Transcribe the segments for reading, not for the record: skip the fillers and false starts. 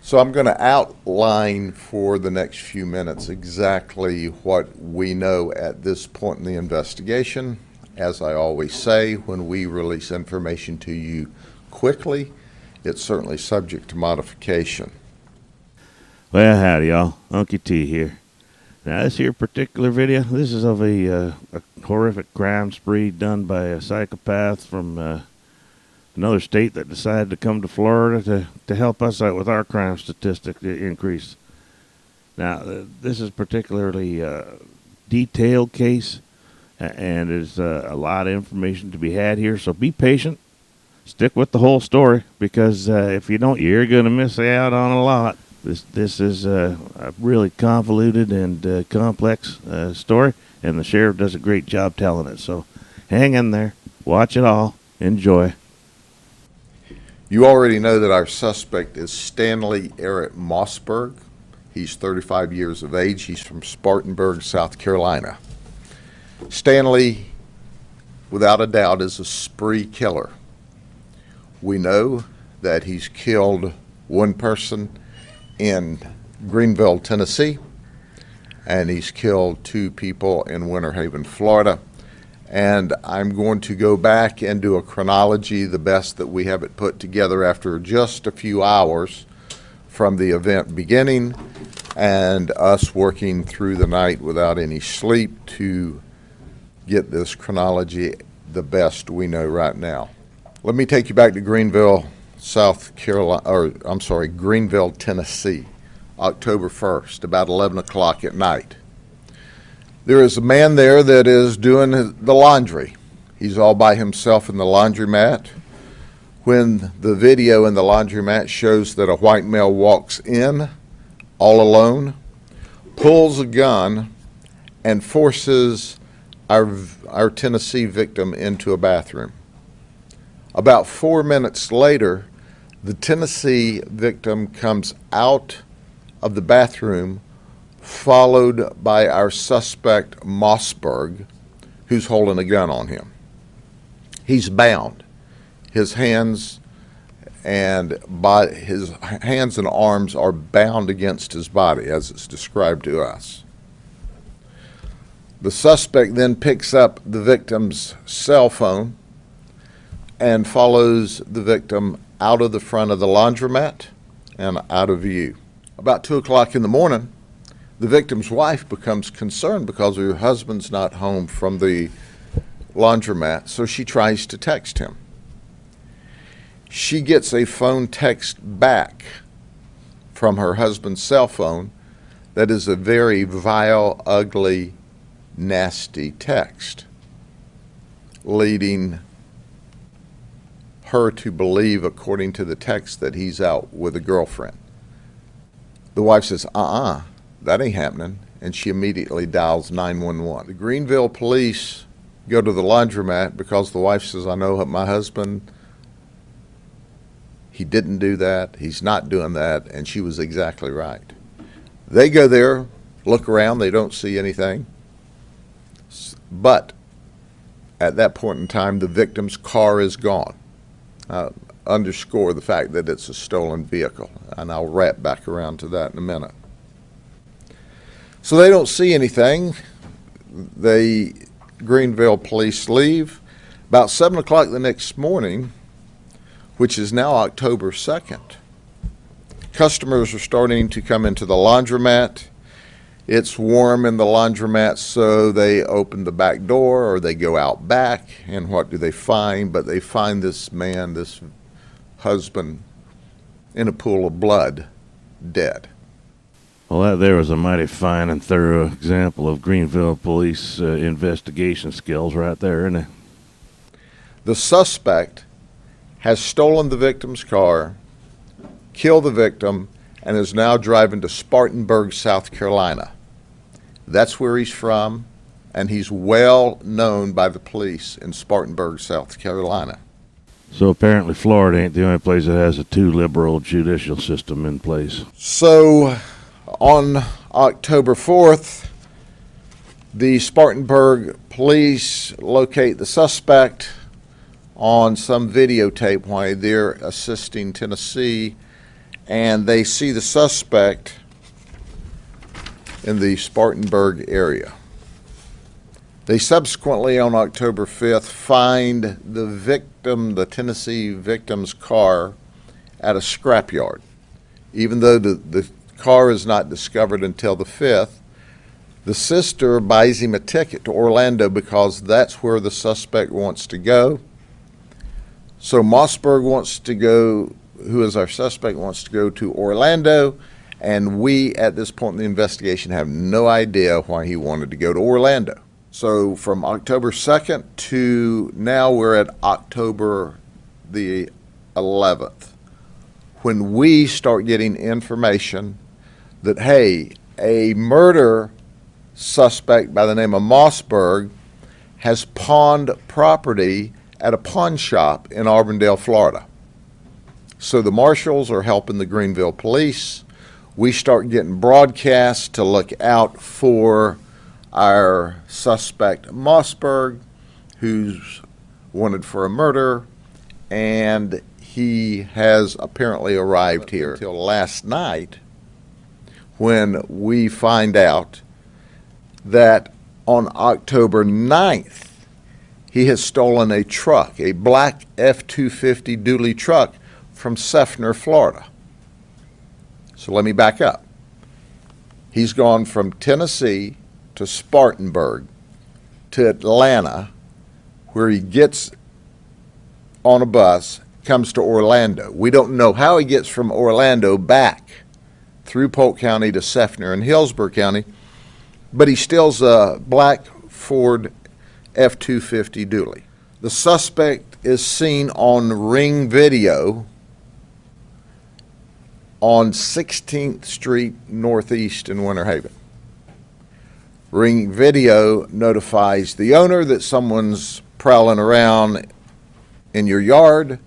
So I'm going to outline for the next few minutes exactly what we know at this point in the investigation. As I always say, when we release information to you quickly, it's certainly subject to modification. Well, howdy, y'all. Unky T here. Now, this here particular video, this is of a horrific crime spree done by a psychopath from another state that decided to come to Florida to help us out with our crime statistic increase. Now, this is particularly detailed case, and there's a lot of information to be had here, so be patient. Stick with the whole story, because if you don't, you're going to miss out on a lot. This is a really convoluted and complex story, and the sheriff does a great job telling it. So hang in there, watch it all, enjoy. You already know that our suspect is Stanley Eric Mossberg. He's 35 years of age. He's from Spartanburg, South Carolina. Stanley, without a doubt, is a spree killer. We know that he's killed one person in Greenville, Tennessee, and he's killed two people in Winter Haven, Florida. And I'm going to go back and do a chronology, the best that we have it put together after just a few hours from the event beginning and us working through the night without any sleep to get this chronology the best we know right now. Let me take you back to Greenville, Greenville, Tennessee, October 1st, about 11 o'clock at night. There is a man there that is doing the laundry. He's all by himself in the laundromat. When the video in the laundromat shows that a white male walks in all alone, pulls a gun, and forces our Tennessee victim into a bathroom. About 4 minutes later, the Tennessee victim comes out of the bathroom, followed by our suspect Mossberg, who's holding a gun on him. He's bound. His hands and arms are bound against his body, as it's described to us. The suspect then picks up the victim's cell phone and follows the victim out of the front of the laundromat and out of view. About 2 o'clock in the morning, the victim's wife becomes concerned because her husband's not home from the laundromat, so she tries to text him. She gets a phone text back from her husband's cell phone that is a very vile, ugly, nasty text, leading her to believe, according to the text, that he's out with a girlfriend. The wife says, that ain't happening, and she immediately dials 911. The Greenville police go to the laundromat because the wife says, I know my husband, he didn't do that, he's not doing that, and she was exactly right. They go there, look around, they don't see anything, but at that point in time, the victim's car is gone. Underscore the fact that it's a stolen vehicle, and I'll wrap back around to that in a minute. So they don't see anything. The Greenville police leave. About 7 o'clock the next morning, which is now October 2nd, customers are starting to come into the laundromat. It's warm in the laundromat, so they open the back door or they go out back, and what do they find? But they find this man, this husband, in a pool of blood, dead. Well, that there was a mighty fine and thorough example of Greenville police investigation skills right there, isn't it? The suspect has stolen the victim's car, killed the victim, and is now driving to Spartanburg, South Carolina. That's where he's from, and he's well known by the police in Spartanburg, South Carolina. So apparently Florida ain't the only place that has a too liberal judicial system in place. So on October 4th, the Spartanburg police locate the suspect on some videotape while they're assisting Tennessee and they see the suspect in the Spartanburg area. They subsequently, on October 5th, find the victim, the Tennessee victim's car, at a scrapyard. Even though the car is not discovered until the 5th, the sister buys him a ticket to Orlando because that's where the suspect wants to go. So Mossberg wants to go, who is our suspect, wants to go to Orlando, and we, at this point in the investigation, have no idea why he wanted to go to Orlando. So from October 2nd to now we're at October the 11th, when we start getting information that, hey, a murder suspect by the name of Mossberg has pawned property at a pawn shop in Auburndale, Florida. So the marshals are helping the Greenville police. We start getting broadcasts to look out for our suspect Mossberg, who's wanted for a murder, and he has apparently arrived here. Until last night, when we find out that on October 9th, he has stolen a truck, a black F-250 dually truck from Seffner, Florida. So let me back up. He's gone from Tennessee to Spartanburg to Atlanta, where he gets on a bus, comes to Orlando. We don't know how he gets from Orlando back through Polk County to Seffner and Hillsborough County, but he steals a black Ford F-250 dually. The suspect is seen on Ring video on 16th Street Northeast in Winter Haven. Ring video notifies the owner that someone's prowling around in your yard.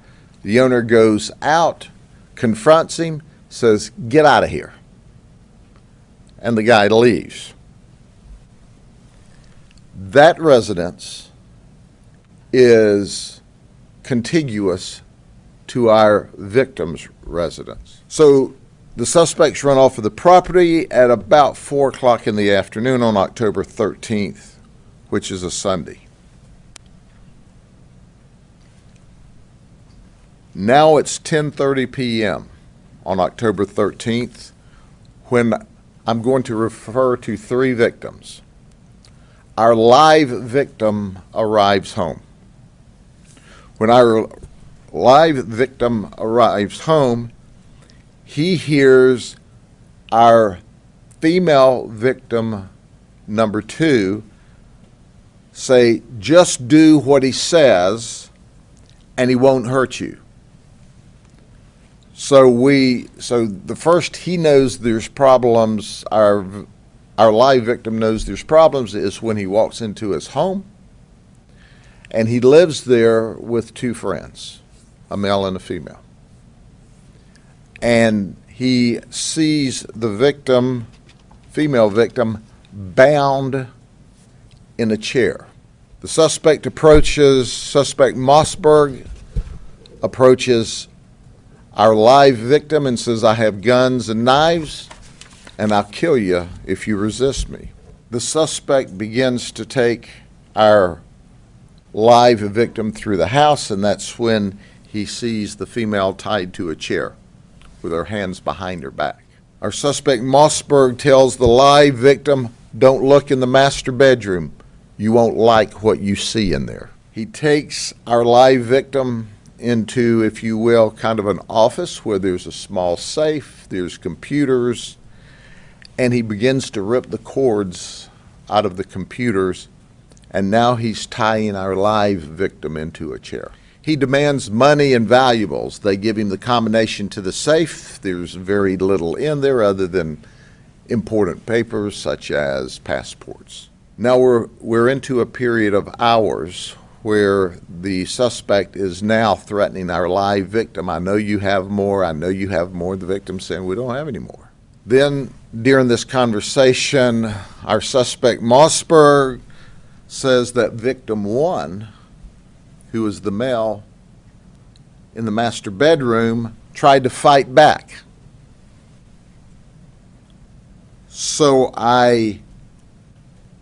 The owner goes out, confronts him, says, "Get out of here." And the guy leaves. That residence is contiguous to our victim's residence. So the suspects run off of the property at about 4 o'clock in the afternoon on October 13th, which is a Sunday. Now it's 10:30 p.m. on October 13th, when I'm going to refer to 3 victims. Our live victim arrives home. When our live victim arrives home, he hears our female victim number 2 say, "Just do what he says and he won't hurt you." So the first he knows there's problems, our live victim knows there's problems, is when he walks into his home, and he lives there with 2 friends, a male and a female. And he sees the victim, female victim, bound in a chair. The suspect Mossberg approaches our live victim and says, "I have guns and knives, and I'll kill you if you resist me." The suspect begins to take our live victim through the house, and that's when he sees the female tied to a chair with her hands behind her back. Our suspect Mossberg tells the live victim, "Don't look in the master bedroom. You won't like what you see in there." He takes our live victim into, if you will, kind of an office where there's a small safe, there's computers, and he begins to rip the cords out of the computers, and now he's tying our live victim into a chair. He demands money and valuables. They give him the combination to the safe. There's very little in there other than important papers such as passports. Now we're into a period of hours where the suspect is now threatening our live victim. "I know you have more. I know you have more." The victim's saying, "We don't have any more." Then during this conversation, our suspect Mossberg says that victim 1, who is the male in the master bedroom, tried to fight back. So I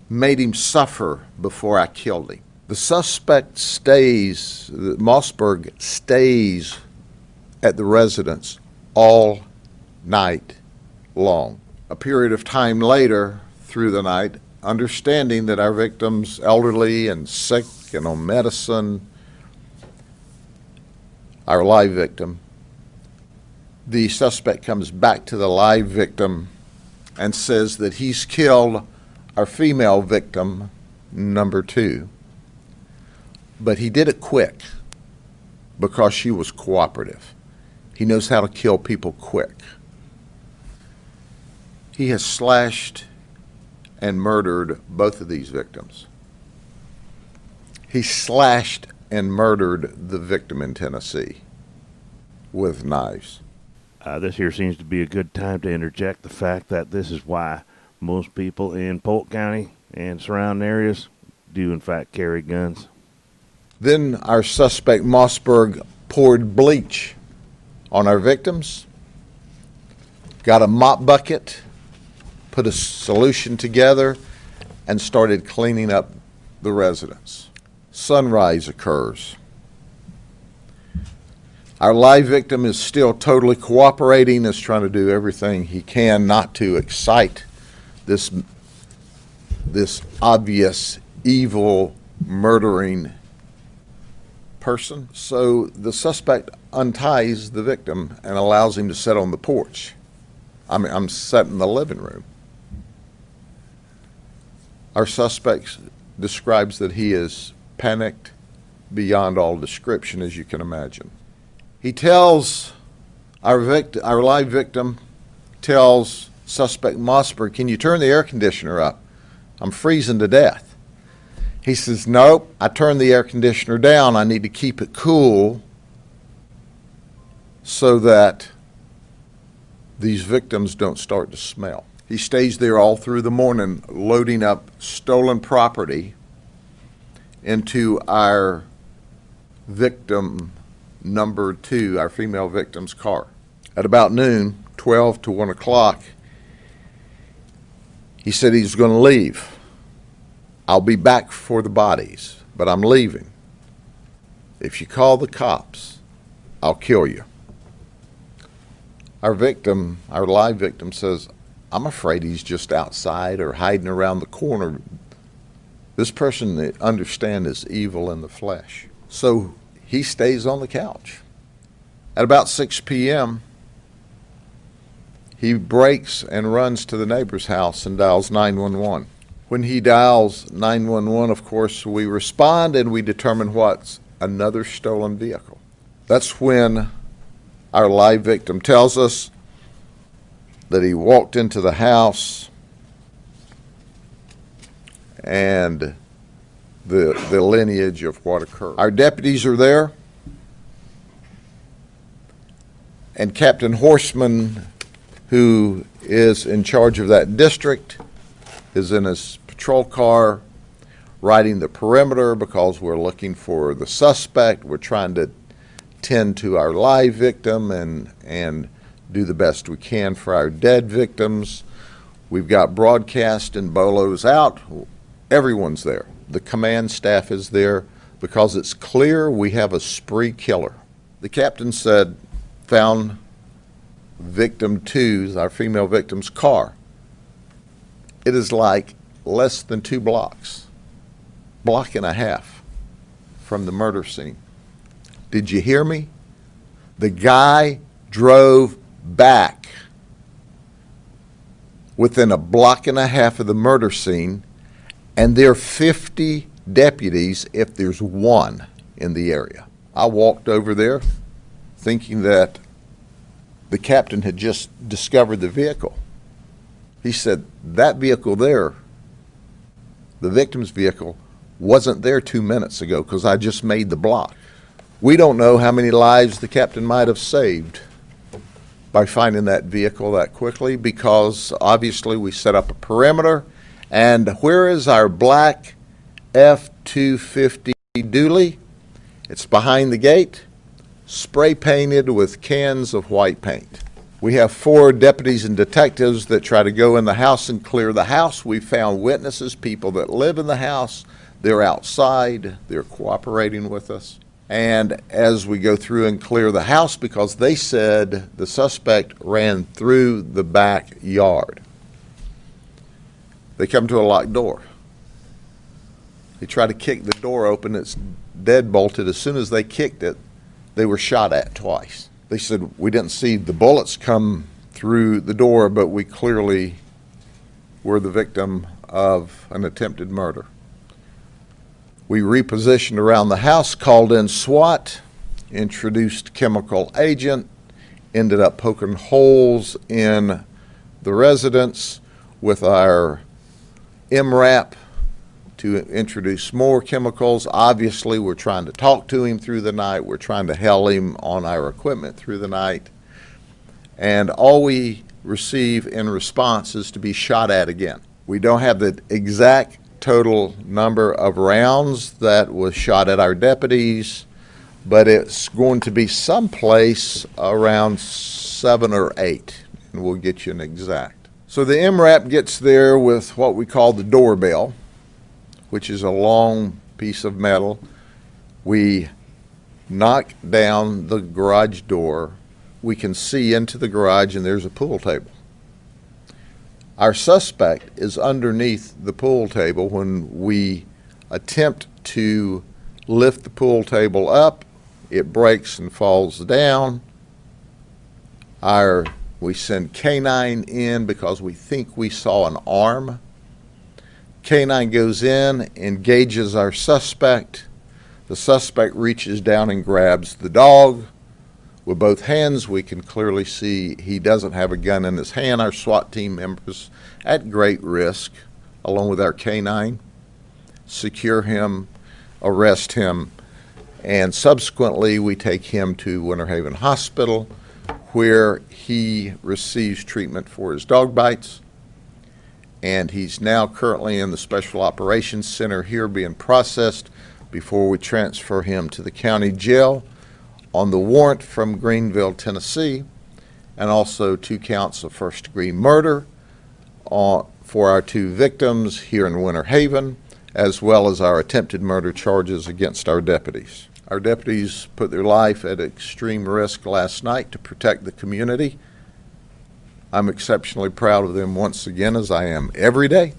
made him suffer before I killed him. The suspect stays, Mossberg stays at the residence all night long. A period of time later, through the night, understanding that our victim's elderly and sick and on medicine, our live victim, the suspect comes back to the live victim and says that he's killed our female victim, number 2, but he did it quick because she was cooperative. He knows how to kill people quick. He has slashed and murdered both of these victims. He slashed and murdered the victim in Tennessee with knives. This here seems to be a good time to interject the fact that this is why most people in Polk County and surrounding areas do in fact carry guns. Then our suspect Mossberg poured bleach on our victims, got a mop bucket, put a solution together, and started cleaning up the residence. Sunrise occurs. Our live victim is still totally cooperating, is trying to do everything he can not to excite this obvious, evil, murdering person. So the suspect unties the victim and allows him to sit on the porch. I'm sat in the living room. Our suspect describes that he is panicked beyond all description, as you can imagine. He tells our live victim, tells suspect Mossberg, "Can you turn the air conditioner up? I'm freezing to death." He says, "Nope, I turned the air conditioner down. I need to keep it cool so that these victims don't start to smell." He stays there all through the morning loading up stolen property into our victim number 2, our female victim's car. At about noon, 12 to 1 o'clock, he said he's going to leave. "I'll be back for the bodies, but I'm leaving. If you call the cops, I'll kill you." Our victim, our live victim, says, "I'm afraid he's just outside or hiding around the corner. This person, they understand, is evil in the flesh." So he stays on the couch. At about 6 p.m., he breaks and runs to the neighbor's house and dials 911. When he dials 911, of course, we respond and we determine what's another stolen vehicle. That's when our live victim tells us that he walked into the house and the lineage of what occurred. Our deputies are there, and Captain Horseman, who is in charge of that district, is in his patrol car riding the perimeter because we're looking for the suspect. We're trying to tend to our live victim and do the best we can for our dead victims. We've got broadcast and bolos out. Everyone's there. The command staff is there because it's clear we have a spree killer. The captain said, found victim 2's, our female victim's car. It is like less than 2 blocks, block and a half from the murder scene. Did you hear me? The guy drove back within a block and a half of the murder scene, and there are 50 deputies if there's one in the area. I walked over there thinking that the captain had just discovered the vehicle. He said, "That vehicle there, the victim's vehicle, wasn't there 2 minutes ago because I just made the block." We don't know how many lives the captain might have saved by finding that vehicle that quickly, because obviously we set up a perimeter. And where is our black F-250 dually? It's behind the gate, spray painted with cans of white paint. We have 4 deputies and detectives that try to go in the house and clear the house. We found witnesses, people that live in the house. They're outside. They're cooperating with us. And as we go through and clear the house, because they said the suspect ran through the backyard, they come to a locked door. They try to kick the door open. It's deadbolted. As soon as they kicked it, they were shot at twice. They said, we didn't see the bullets come through the door, but we clearly were the victim of an attempted murder. We repositioned around the house, called in SWAT, introduced chemical agent, ended up poking holes in the residence with our MRAP to introduce more chemicals. Obviously, we're trying to talk to him through the night. We're trying to hell him on our equipment through the night. And all we receive in response is to be shot at again. We don't have the exact total number of rounds that was shot at our deputies, but it's going to be someplace around 7 or 8, and we'll get you an exact. So the MRAP gets there with what we call the doorbell, which is a long piece of metal. We knock down the garage door. We can see into the garage, and there's a pool table. Our suspect is underneath the pool table. When we attempt to lift the pool table up, it breaks and falls down. We send K-9 in because we think we saw an arm. K-9 goes in, engages our suspect. The suspect reaches down and grabs the dog. With both hands, we can clearly see he doesn't have a gun in his hand. Our SWAT team members, at great risk, along with our K-9, secure him, arrest him, and subsequently we take him to Winter Haven Hospital, where he receives treatment for his dog bites. And he's now currently in the Special Operations Center here being processed before we transfer him to the county jail on the warrant from Greenville, Tennessee, and also 2 counts of first-degree murder for our 2 victims here in Winter Haven, as well as our attempted murder charges against our deputies. Our deputies put their life at extreme risk last night to protect the community. I'm exceptionally proud of them once again, as I am every day,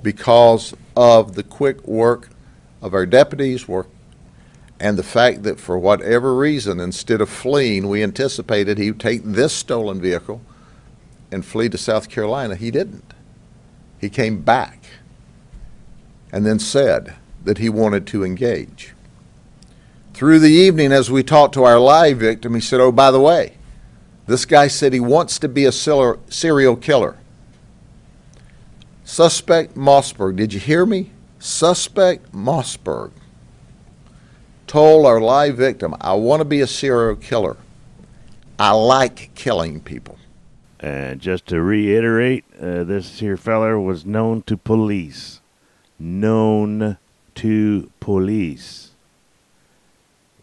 because of the quick work of our deputies' work and the fact that for whatever reason, instead of fleeing, we anticipated he would take this stolen vehicle and flee to South Carolina. He didn't. He came back and then said that he wanted to engage. Through the evening, as we talked to our live victim, he said, oh, by the way, this guy said he wants to be a serial killer. Suspect Mossberg, did you hear me? Suspect Mossberg told our live victim, I want to be a serial killer. I like killing people. And just to reiterate, this here feller was known to police. Known to police.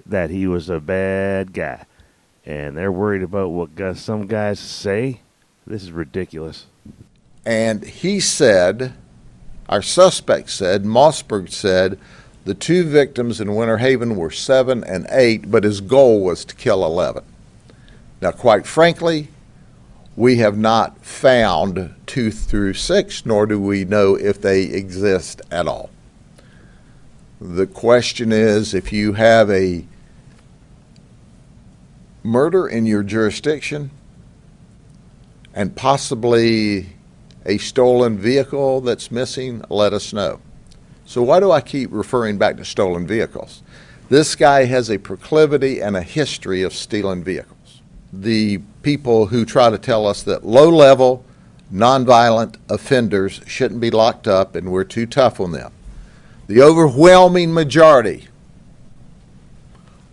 That he was a bad guy. And they're worried about what some guys say. This is ridiculous. And he said, our suspect said, Mossberg said, the 2 victims in Winter Haven were 7 and 8, but his goal was to kill 11. Now, quite frankly, we have not found 2 through 6, nor do we know if they exist at all. The question is, if you have a murder in your jurisdiction and possibly a stolen vehicle that's missing, let us know. So why do I keep referring back to stolen vehicles? This guy has a proclivity and a history of stealing vehicles. The people who try to tell us that low-level, nonviolent offenders shouldn't be locked up and we're too tough on them. The overwhelming majority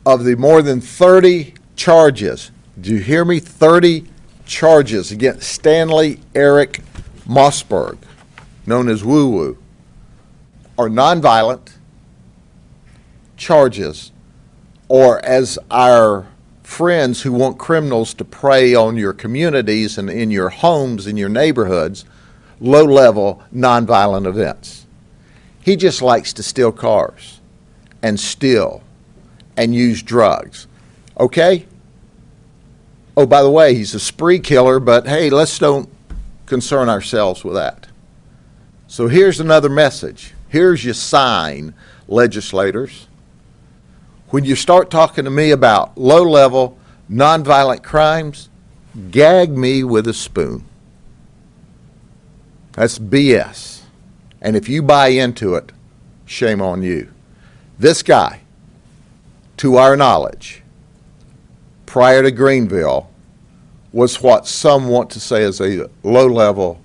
of the more than 30 charges, do you hear me? 30 charges against Stanley Eric Mossberg, known as Woo Woo, are nonviolent charges, or as our friends who want criminals to prey on your communities and in your homes, in your neighborhoods, low-level, nonviolent events. He just likes to steal cars and steal and use drugs. Okay? Oh, by the way, he's a spree killer, but hey, let's don't concern ourselves with that. So here's another message. Here's your sign, legislators. When you start talking to me about low-level, nonviolent crimes, gag me with a spoon. That's BS. And if you buy into it, shame on you. This guy, to our knowledge, prior to Greenville, was what some want to say is a low-level,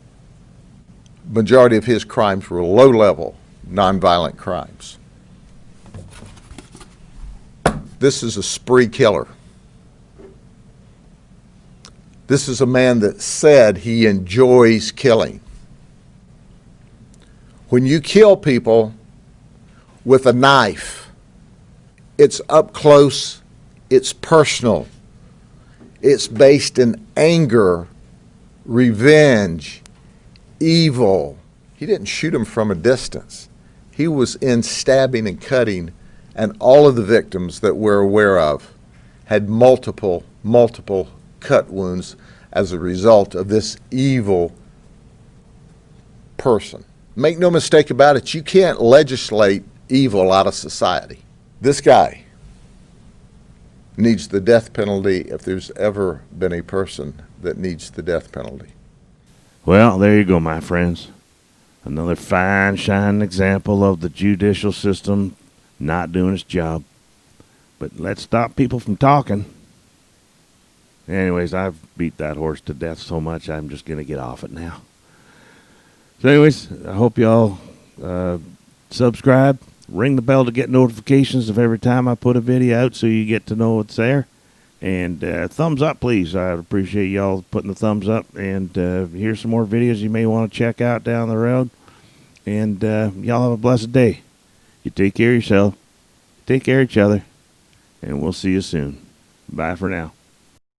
majority of his crimes were low-level, nonviolent crimes. This is a spree killer. This is a man that said he enjoys killing. When you kill people with a knife, it's up close, it's personal, it's based in anger, revenge, evil. He didn't shoot him from a distance. He was in stabbing and cutting, and all of the victims that we're aware of had multiple cut wounds as a result of this evil person. Make no mistake about it, you can't legislate evil out of society. This guy needs the death penalty if there's ever been a person that needs the death penalty. Well, there you go, my friends. Another fine, shining example of the judicial system not doing its job. But let's stop people from talking. Anyways, I've beat that horse to death so much, I'm just going to get off it now. So anyways, I hope y'all subscribe, ring the bell to get notifications of every time I put a video out so you get to know it's there. And thumbs up, please. I'd appreciate y'all putting the thumbs up. And here's some more videos you may want to check out down the road. And y'all have a blessed day. You take care of yourself, take care of each other, and we'll see you soon. Bye for now.